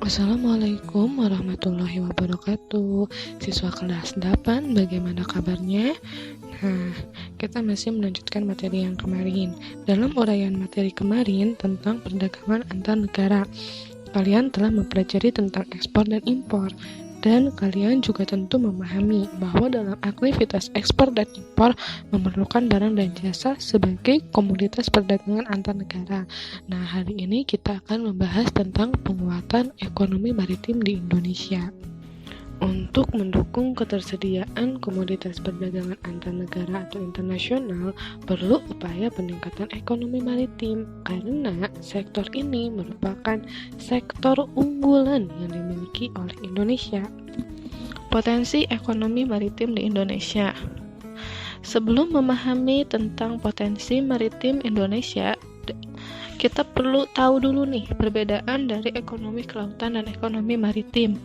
Assalamualaikum warahmatullahi wabarakatuh. Siswa kelas 8, bagaimana kabarnya? Nah, kita masih melanjutkan materi yang kemarin. Dalam uraian materi kemarin tentang perdagangan antar negara, kalian telah mempelajari tentang ekspor dan impor. Dan kalian juga tentu memahami bahwa dalam aktivitas ekspor dan impor memerlukan barang dan jasa sebagai komoditas perdagangan antar negara. Nah, hari ini kita akan membahas tentang penguatan ekonomi maritim di Indonesia. Untuk mendukung ketersediaan komoditas perdagangan antar negara atau internasional, perlu upaya peningkatan ekonomi maritim karena sektor ini merupakan sektor unggulan yang dimiliki oleh Indonesia. Potensi ekonomi maritim di Indonesia. Sebelum memahami tentang potensi maritim Indonesia, kita perlu tahu dulu nih perbedaan dari ekonomi kelautan dan ekonomi maritim.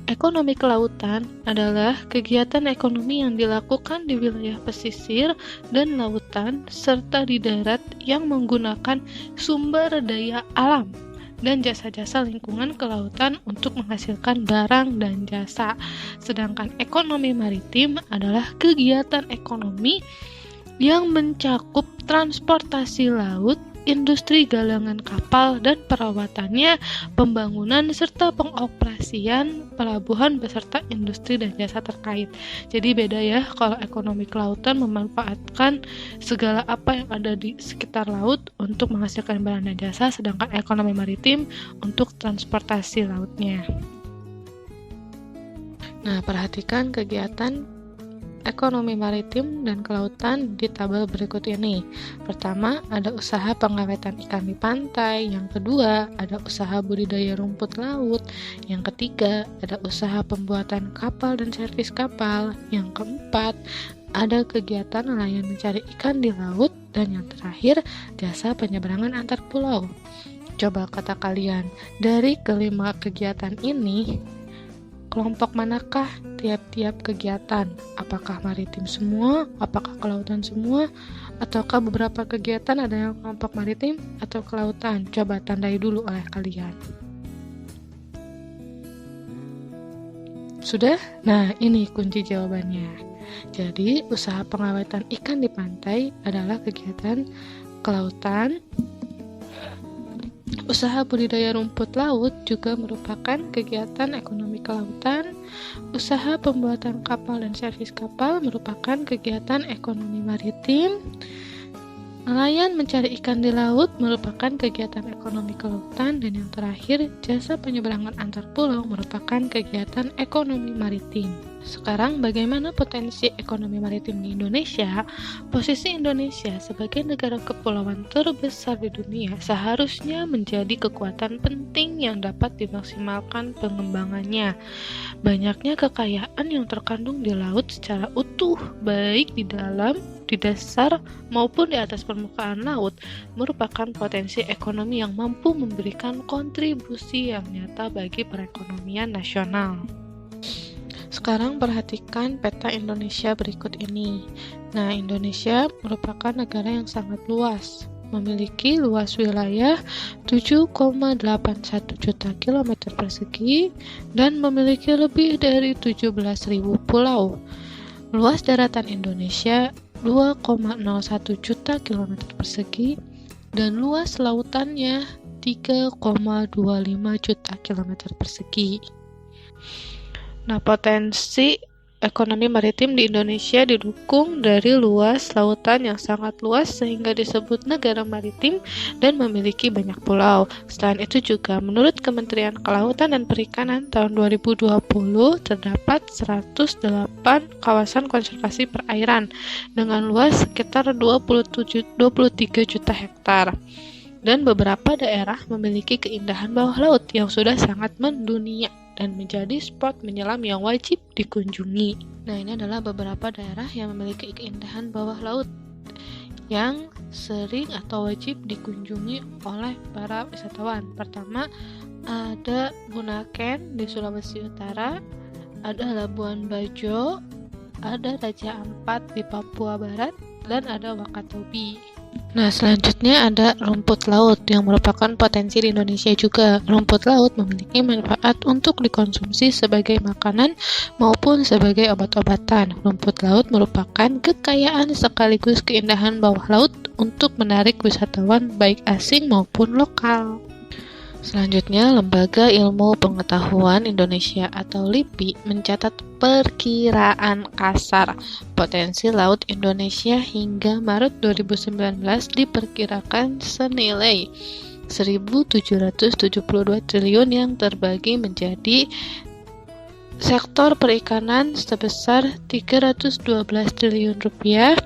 Ekonomi kelautan adalah kegiatan ekonomi yang dilakukan di wilayah pesisir dan lautan serta di darat yang menggunakan sumber daya alam dan jasa-jasa lingkungan kelautan untuk menghasilkan barang dan jasa. Sedangkan ekonomi maritim adalah kegiatan ekonomi yang mencakup transportasi laut, industri galangan kapal dan perawatannya, pembangunan serta pengoperasian pelabuhan beserta industri dan jasa terkait. Jadi beda ya, kalau ekonomi kelautan memanfaatkan segala apa yang ada di sekitar laut untuk menghasilkan barang dan jasa, sedangkan ekonomi maritim untuk transportasi lautnya. Nah, perhatikan kegiatan ekonomi maritim dan kelautan di tabel berikut ini. Pertama, ada usaha pengawetan ikan di pantai. Yang kedua, ada usaha budidaya rumput laut. Yang ketiga, ada usaha pembuatan kapal dan servis kapal. Yang keempat, ada kegiatan nelayan mencari ikan di laut. Dan yang terakhir, jasa penyeberangan antar pulau. Coba kata kalian, dari kelima kegiatan ini, kelompok manakah tiap-tiap kegiatan? Apakah maritim semua? Apakah kelautan semua? Ataukah beberapa kegiatan ada yang kelompok maritim atau kelautan? Coba tandai dulu oleh kalian. Sudah? Nah, ini kunci jawabannya. Jadi, usaha pengawetan ikan di pantai adalah kegiatan kelautan. Usaha budidaya rumput laut juga merupakan kegiatan ekonomi kelautan. Usaha pembuatan kapal dan servis kapal merupakan kegiatan ekonomi maritim. Nelayan mencari ikan di laut merupakan kegiatan ekonomi kelautan. Dan yang terakhir, jasa penyeberangan antar pulau merupakan kegiatan ekonomi maritim. Sekarang bagaimana potensi ekonomi maritim di Indonesia? Posisi Indonesia sebagai negara kepulauan terbesar di dunia seharusnya menjadi kekuatan penting yang dapat dimaksimalkan pengembangannya. Banyaknya kekayaan yang terkandung di laut secara utuh, baik di dalam, di dasar, maupun di atas permukaan laut, merupakan potensi ekonomi yang mampu memberikan kontribusi yang nyata bagi perekonomian nasional. Sekarang perhatikan peta Indonesia berikut ini. Nah, Indonesia merupakan negara yang sangat luas, memiliki luas wilayah 7,81 juta kilometer persegi dan memiliki lebih dari 17.000 pulau. Luas daratan Indonesia 2,01 juta kilometer persegi dan luas lautannya 3,25 juta kilometer persegi. Nah, potensi ekonomi maritim di Indonesia didukung dari luas lautan yang sangat luas sehingga disebut negara maritim dan memiliki banyak pulau. Selain itu juga menurut Kementerian Kelautan dan Perikanan tahun 2020 terdapat 108 kawasan konservasi perairan dengan luas sekitar 23 juta hektar. Dan beberapa daerah memiliki keindahan bawah laut yang sudah sangat mendunia dan menjadi spot menyelam yang wajib dikunjungi. Nah, ini adalah beberapa daerah yang memiliki keindahan bawah laut yang sering atau wajib dikunjungi oleh para wisatawan. Pertama, ada Bunaken di Sulawesi Utara, ada Labuan Bajo, ada Raja Ampat di Papua Barat, dan ada Wakatobi. Nah, selanjutnya ada rumput laut yang merupakan potensi di Indonesia juga. Rumput laut memiliki manfaat untuk dikonsumsi sebagai makanan maupun sebagai obat-obatan. Rumput laut merupakan kekayaan sekaligus keindahan bawah laut untuk menarik wisatawan baik asing maupun lokal. Selanjutnya, Lembaga Ilmu Pengetahuan Indonesia atau LIPI mencatat perkiraan kasar potensi laut Indonesia hingga Maret 2019 diperkirakan senilai 1.772 triliun yang terbagi menjadi sektor perikanan sebesar 312 triliun rupiah,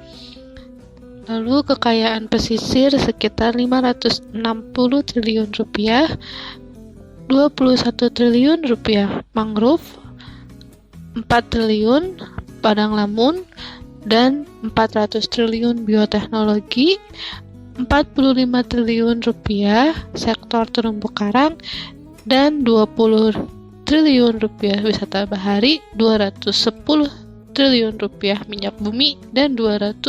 lalu kekayaan pesisir sekitar 560 triliun rupiah, 21 triliun rupiah mangrove, 4 triliun padang lamun, dan 400 triliun bioteknologi, 45 triliun rupiah sektor terumbu karang, dan 20 triliun rupiah wisata bahari, 210 triliun rupiah minyak bumi, dan 200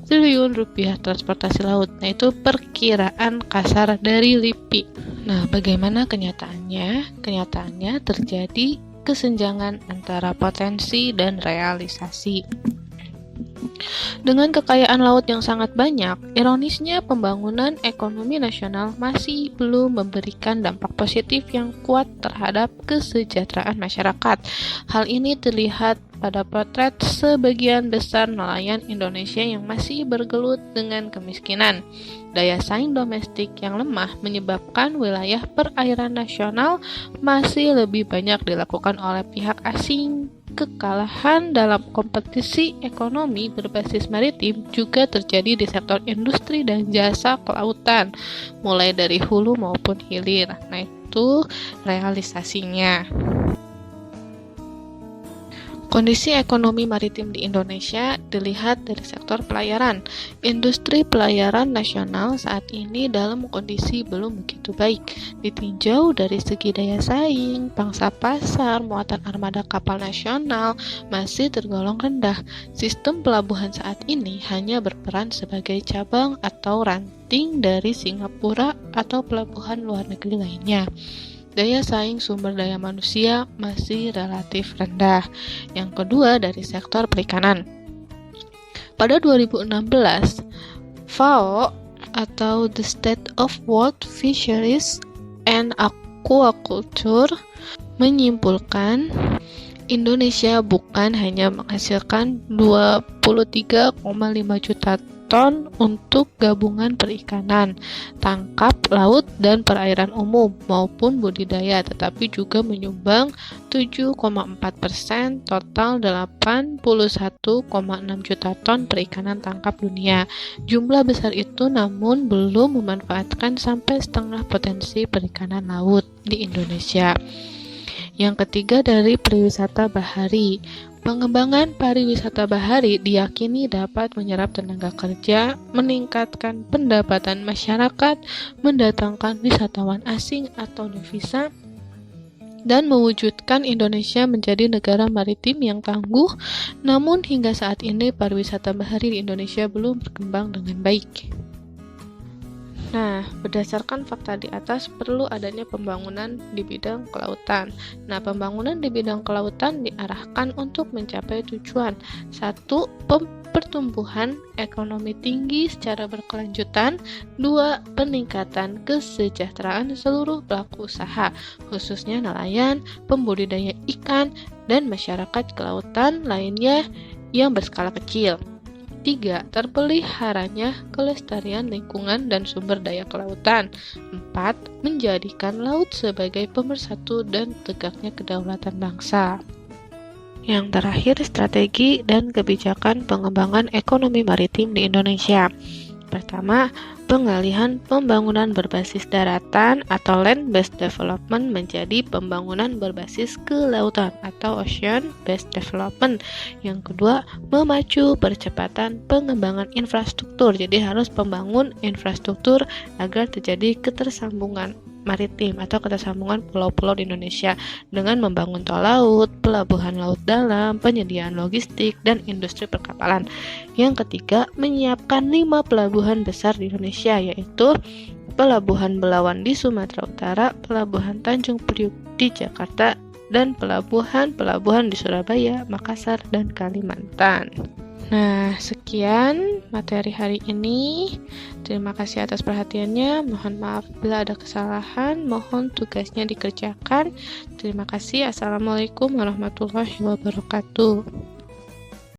triliun rupiah transportasi laut. Nah, itu perkiraan kasar dari LIPI. Nah, bagaimana kenyataannya? Kenyataannya terjadi kesenjangan antara potensi dan realisasi. Dengan kekayaan laut yang sangat banyak, ironisnya pembangunan ekonomi nasional masih belum memberikan dampak positif yang kuat terhadap kesejahteraan masyarakat. Hal ini terlihat pada potret sebagian besar nelayan Indonesia yang masih bergelut dengan kemiskinan. Daya saing domestik yang lemah menyebabkan wilayah perairan nasional masih lebih banyak dilakukan oleh pihak asing. Kekalahan dalam kompetisi ekonomi berbasis maritim juga terjadi di sektor industri dan jasa kelautan, mulai dari hulu maupun hilir. Nah, itu realisasinya. Kondisi ekonomi maritim di Indonesia dilihat dari sektor pelayaran. Industri pelayaran nasional saat ini dalam kondisi belum begitu baik. Ditinjau dari segi daya saing, pangsa pasar, muatan armada kapal nasional masih tergolong rendah. Sistem pelabuhan saat ini hanya berperan sebagai cabang atau ranting dari Singapura atau pelabuhan luar negeri lainnya. Daya saing sumber daya manusia masih relatif rendah. Yang kedua, dari sektor perikanan. Pada 2016, FAO atau The State of World Fisheries and Aquaculture menyimpulkan Indonesia bukan hanya menghasilkan 23,5 juta ton untuk gabungan perikanan, tangkap laut dan perairan umum maupun budidaya, tetapi juga menyumbang 7,4% total 81,6 juta ton perikanan tangkap dunia. Jumlah besar itu namun belum memanfaatkan sampai setengah potensi perikanan laut di Indonesia. Yang ketiga, dari pariwisata bahari. Pengembangan pariwisata bahari diyakini dapat menyerap tenaga kerja, meningkatkan pendapatan masyarakat, mendatangkan wisatawan asing atau devisa, dan mewujudkan Indonesia menjadi negara maritim yang tangguh. Namun hingga saat ini pariwisata bahari di Indonesia belum berkembang dengan baik. Nah, berdasarkan fakta di atas, perlu adanya pembangunan di bidang kelautan. Nah, pembangunan di bidang kelautan diarahkan untuk mencapai tujuan. 1. Pertumbuhan ekonomi tinggi secara berkelanjutan. 2. Peningkatan kesejahteraan seluruh pelaku usaha, khususnya nelayan, pembudidaya ikan, dan masyarakat kelautan lainnya yang berskala kecil. 3. Terpeliharanya kelestarian lingkungan dan sumber daya kelautan. 4. Menjadikan laut sebagai pemersatu dan tegaknya kedaulatan bangsa. Yang terakhir, strategi dan kebijakan pengembangan ekonomi maritim di Indonesia. Pertama, pengalihan pembangunan berbasis daratan atau land-based development menjadi pembangunan berbasis kelautan atau ocean-based development. Yang kedua, memacu percepatan pengembangan infrastruktur. Jadi harus membangun infrastruktur agar terjadi ketersambungan maritim atau ketersambungan pulau-pulau di Indonesia dengan membangun tol laut, pelabuhan laut dalam, penyediaan logistik, dan industri perkapalan. Yang ketiga, menyiapkan 5 pelabuhan besar di Indonesia, yaitu Pelabuhan Belawan di Sumatera Utara, Pelabuhan Tanjung Priuk di Jakarta, dan pelabuhan-pelabuhan di Surabaya, Makassar, dan Kalimantan. Nah, sekian materi hari ini. Terima kasih atas perhatiannya. Mohon maaf bila ada kesalahan. Mohon tugasnya dikerjakan. Terima kasih. Assalamualaikum warahmatullahi wabarakatuh.